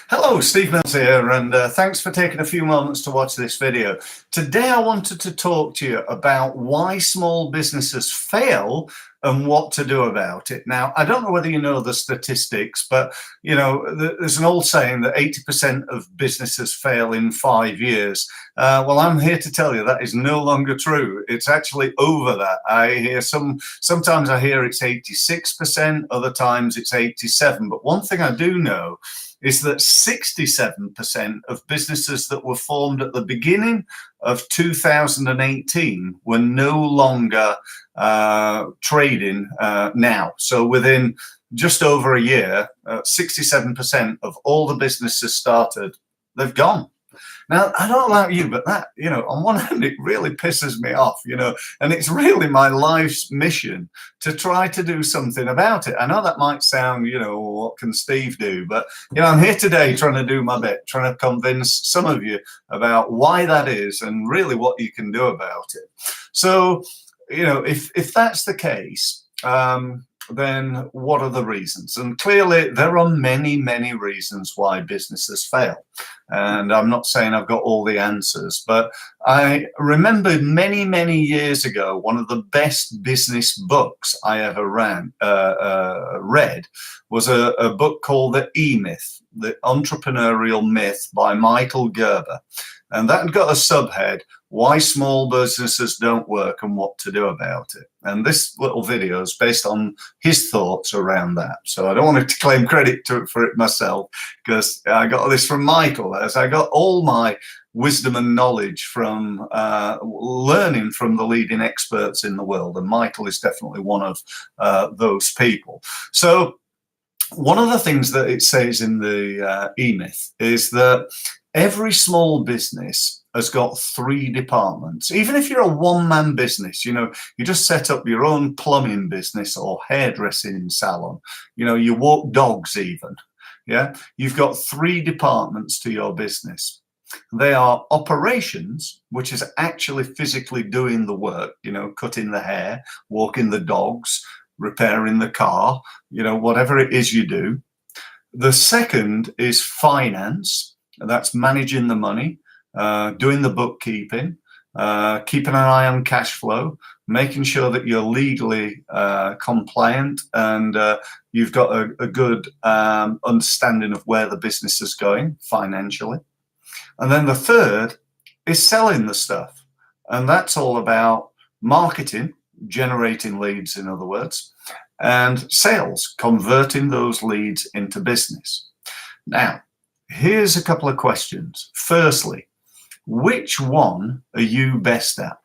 Hello, Steve Mills here, and thanks for taking a few moments to watch this video. Today I wanted to talk to you about why small businesses fail and what to do about it. Now, I don't know whether you know the statistics, but there's an old saying that 80% of businesses fail in 5 years. Well, I'm here to tell you that is no longer true. It's actually over that. I hear sometimes I hear it's 86%, other times it's 87%. But one thing I do know is that 67% of businesses that were formed at the beginning of 2018 were no longer trading now. So within just over a year, 67% of all the businesses started, they've gone. Now, I don't know about you, but that, on one hand, it really pisses me off, and it's really my life's mission to try to do something about it. I know that might sound, what can Steve do? But, I'm here today trying to do my bit, trying to convince some of you about why that is and really what you can do about it. So, if that's the case, then what are the reasons? And clearly there are many, many reasons why businesses fail. And I'm not saying I've got all the answers, but I remember many, many years ago, one of the best business books I ever read was a book called The E-Myth, The Entrepreneurial Myth by Michael Gerber. And that got a subhead, Why Small Businesses Don't Work and What to Do About It. And this little video is based on his thoughts around that. So I don't want to claim credit for it myself, because I got this from Michael, as I got all my wisdom and knowledge from learning from the leading experts in the world. And Michael is definitely one of those people. So one of the things that it says in the E-Myth is that every small business has got 3 departments. Even if you're a one-man business, you just set up your own plumbing business or hairdressing salon, you walk dogs even, yeah? You've got 3 departments to your business. They are operations, which is actually physically doing the work, cutting the hair, walking the dogs, repairing the car, whatever it is you do. The second is finance. That's managing the money, doing the bookkeeping, keeping an eye on cash flow, making sure that you're legally compliant and you've got a good understanding of where the business is going financially. And then the third is selling the stuff. And that's all about marketing, generating leads, in other words, and sales, converting those leads into business. Now, here's a couple of questions. Firstly, which one are you best at?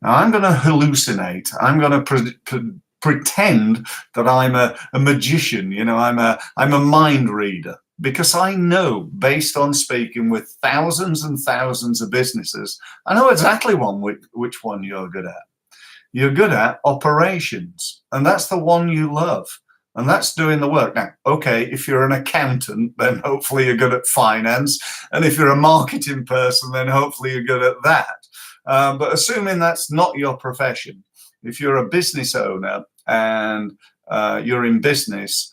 Now, I'm going to hallucinate. I'm going to pretend that I'm a magician. I'm a mind reader, because I know, based on speaking with thousands and thousands of businesses, I know exactly which one you're good at. You're good at operations, and that's the one you love. And that's doing the work. Now, okay, if you're an accountant, then hopefully you're good at finance. And if you're a marketing person, then hopefully you're good at that. But assuming that's not your profession, if you're a business owner and you're in business,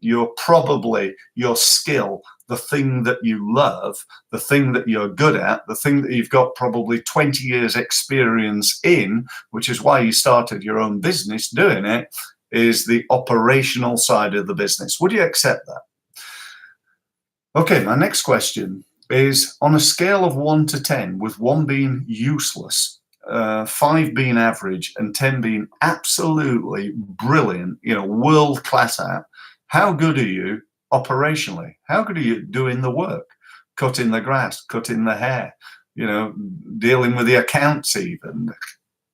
you're probably your skill, the thing that you love, the thing that you're good at, the thing that you've got probably 20 years experience in, which is why you started your own business doing it, is the operational side of the business. Would you accept that? Okay, my next question is, on a scale of 1 to 10, with 1 being useless, 5 being average, and 10 being absolutely brilliant, world class at, how good are you operationally? How good are you doing the work? Cutting the grass, cutting the hair, dealing with the accounts even,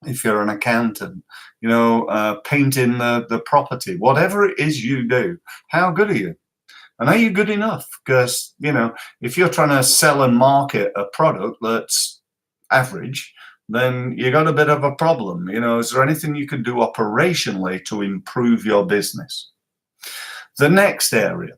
if you're an accountant, painting the property, whatever it is you do, how good are you? And are you good enough? Because, if you're trying to sell and market a product that's average, then you got a bit of a problem. Is there anything you can do operationally to improve your business? The next area,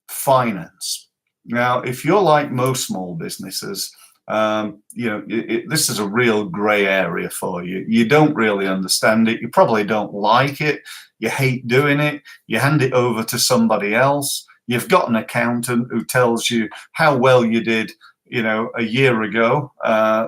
finance. Now, if you're like most small businesses, this is a real gray area for you. You don't really understand it. You probably don't like it. You hate doing it. You hand it over to somebody else. You've got an accountant who tells you how well you did, a year ago.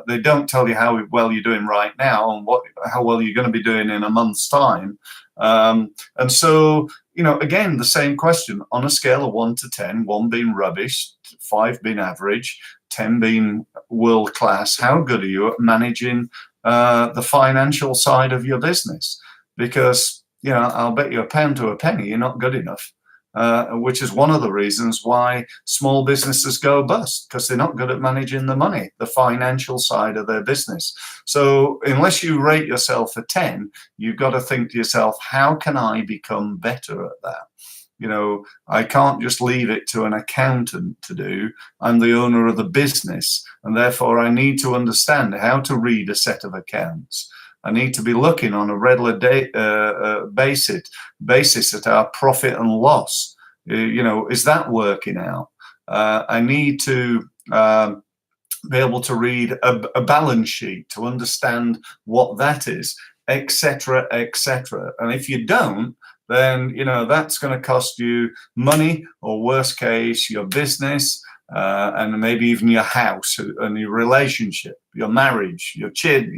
They don't tell you how well you're doing right now and how well you're going to be doing in a month's time. And so, again, the same question on a scale of 1 to 10, 1 being rubbish, 5 being average, 10 being world class. How good are you at managing the financial side of your business? Because, I'll bet you a pound to a penny, you're not good enough. Which is one of the reasons why small businesses go bust, because they're not good at managing the money, the financial side of their business. So unless you rate yourself a 10, you've got to think to yourself, how can I become better at that? I can't just leave it to an accountant to do. I'm the owner of the business, and therefore I need to understand how to read a set of accounts. I need to be looking on a regular basis at our profit and loss. Is that working out? I need to be able to read a balance sheet to understand what that is, etc., etc. And if you don't, then that's going to cost you money, or worst case, your business, and maybe even your house and your relationship, your marriage, your kids.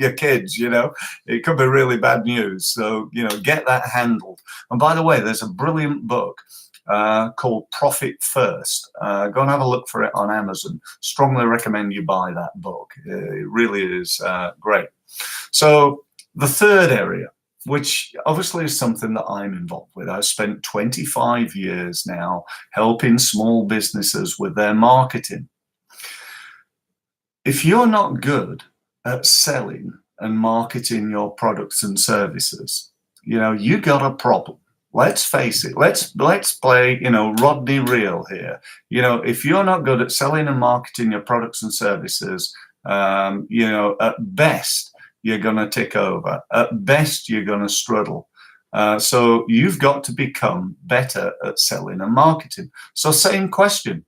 It could be really bad news. So get that handled. And by the way, there's a brilliant book called Profit First. Go and have a look for it on Amazon. Strongly recommend you buy that book. It really is great. So the third area, which obviously is something that I'm involved with. I've spent 25 years now helping small businesses with their marketing. If you're not good at selling and marketing your products and services, you got a problem. Let's face it. Let's play, Rodney Real here. If you're not good at selling and marketing your products and services, at best, you're going to tick over. At best, you're going to struggle. So you've got to become better at selling and marketing. So same question.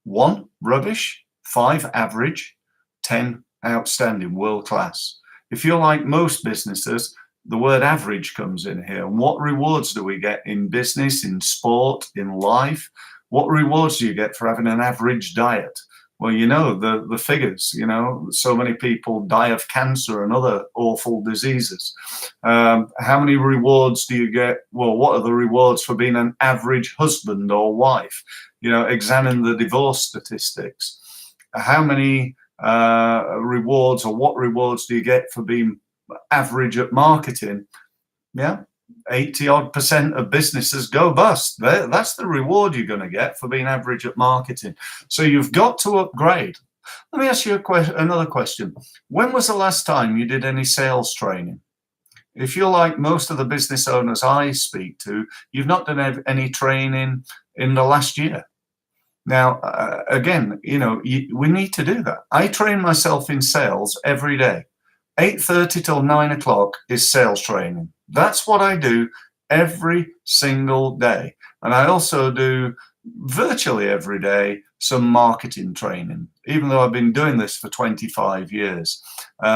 1, rubbish. 5, average. 10, outstanding, world class. If you're like most businesses, the word average comes in here. And what rewards do we get in business, in sport, in life? What rewards do you get for having an average diet? Well, the figures, so many people die of cancer and other awful diseases. How many rewards do you get? Well, what are the rewards for being an average husband or wife? Examine the divorce statistics. How many rewards, or what rewards do you get for being average at marketing? 80% of businesses go bust. That's the reward you're going to get for being average at marketing. So you've got to upgrade. Let me ask you another question. When was the last time you did any sales training? If you're like most of the business owners I speak to, you've not done any training in the last year. Now, again, we need to do that. I train myself in sales every day. 8:30 till 9 o'clock is sales training. That's what I do every single day. And I also do virtually every day some marketing training, even though I've been doing this for 25 years.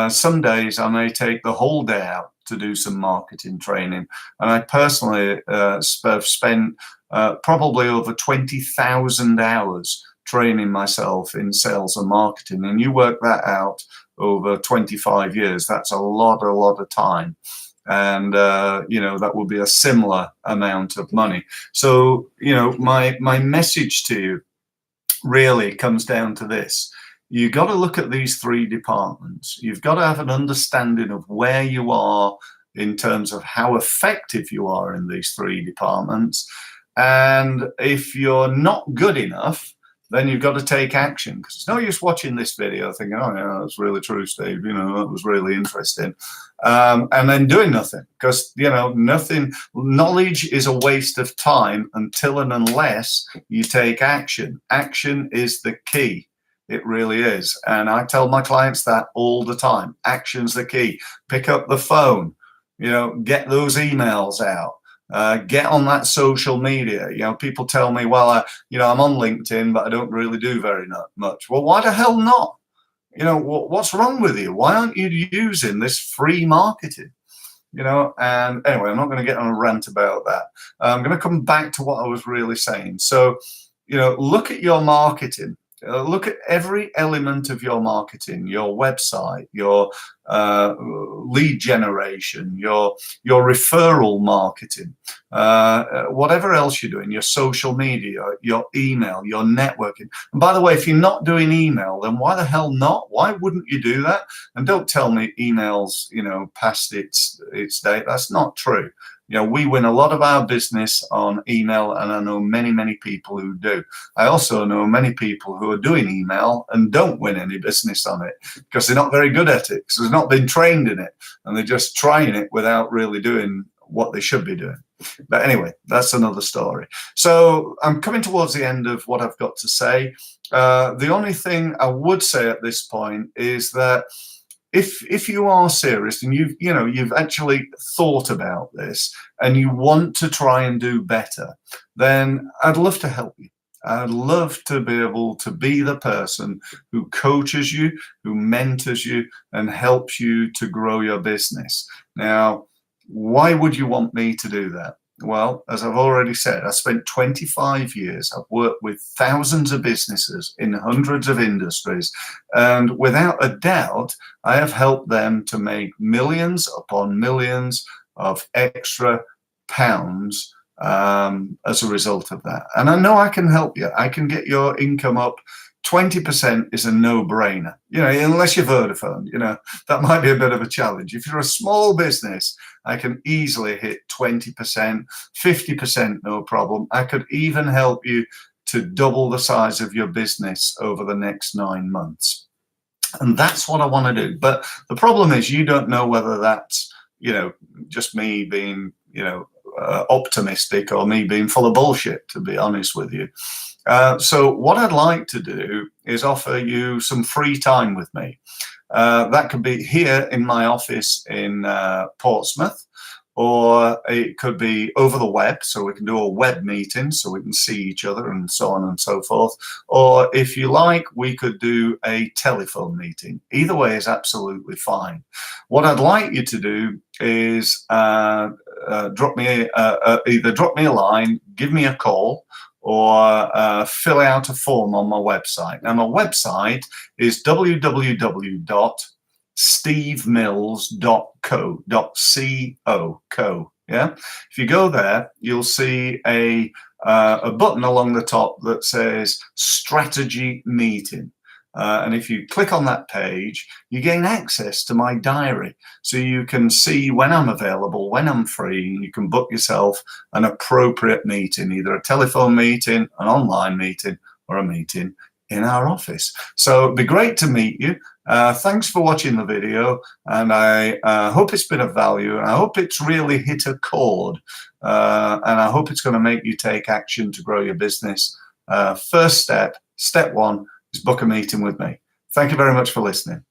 Some days I may take the whole day out to do some marketing training. And I personally have spent probably over 20,000 hours training myself in sales and marketing. And you work that out over 25 years, that's a lot of time. And, that will be a similar amount of money. So, my message to you really comes down to this. You've got to look at these 3 departments. You've got to have an understanding of where you are in terms of how effective you are in these 3 departments. And if you're not good enough, then you've got to take action, because it's no use watching this video thinking, oh, yeah, that's really true, Steve. That was really interesting. And then doing nothing, because, nothing, knowledge is a waste of time until and unless you take action. Action is the key. It really is. And I tell my clients that all the time. Action's the key. Pick up the phone, get those emails out. Get on that social media. People tell me, well, I'm on LinkedIn, but I don't really do very much. Well, why the hell not? What's wrong with you? Why aren't you using this free marketing? And anyway, I'm not going to get on a rant about that. I'm going to come back to what I was really saying. So, look at your marketing. Look at every element of your marketing, your website, your lead generation, your referral marketing, whatever else you're doing, your social media, your email, your networking. And by the way, if you're not doing email, then why the hell not? Why wouldn't you do that? And don't tell me email's, past its date. That's not true. We win a lot of our business on email, and I know many, many people who do. I also know many people who are doing email and don't win any business on it because they're not very good at it, because they've not been trained in it, and they're just trying it without really doing what they should be doing. But anyway, that's another story. So I'm coming towards the end of what I've got to say. The only thing I would say at this point is that if you are serious and you've actually thought about this and you want to try and do better, then I'd love to help you. I'd love to be able to be the person who coaches you, who mentors you, and helps you to grow your business. Now, why would you want me to do that? Well, as I've already said, I spent 25 years. I've worked with thousands of businesses in hundreds of industries, and without a doubt, I have helped them to make millions upon millions of extra pounds as a result of that. And I know I can help you. I can get your income up. 20% is a no-brainer, unless you're Vodafone, that might be a bit of a challenge. If you're a small business, I can easily hit 20%, 50%, no problem. I could even help you to double the size of your business over the next 9 months. And that's what I want to do. But the problem is you don't know whether that's, just me being, optimistic or me being full of bullshit, to be honest with you. So what I'd like to do is offer you some free time with me. That could be here in my office in Portsmouth, or it could be over the web, so we can do a web meeting so we can see each other and so on and so forth. Or if you like, we could do a telephone meeting. Either way is absolutely fine. What I'd like you to do is either drop me a line, give me a call, or fill out a form on my website. Now, my website is www.stevemills.co. Yeah. If you go there, you'll see a button along the top that says Strategy Meeting. And if you click on that page, you gain access to my diary. So you can see when I'm available, when I'm free. You can book yourself an appropriate meeting, either a telephone meeting, an online meeting, or a meeting in our office. So it'd be great to meet you. Thanks for watching the video, and I hope it's been of value. I hope it's really hit a chord, and I hope it's going to make you take action to grow your business. First step one, is book a meeting with me. Thank you very much for listening.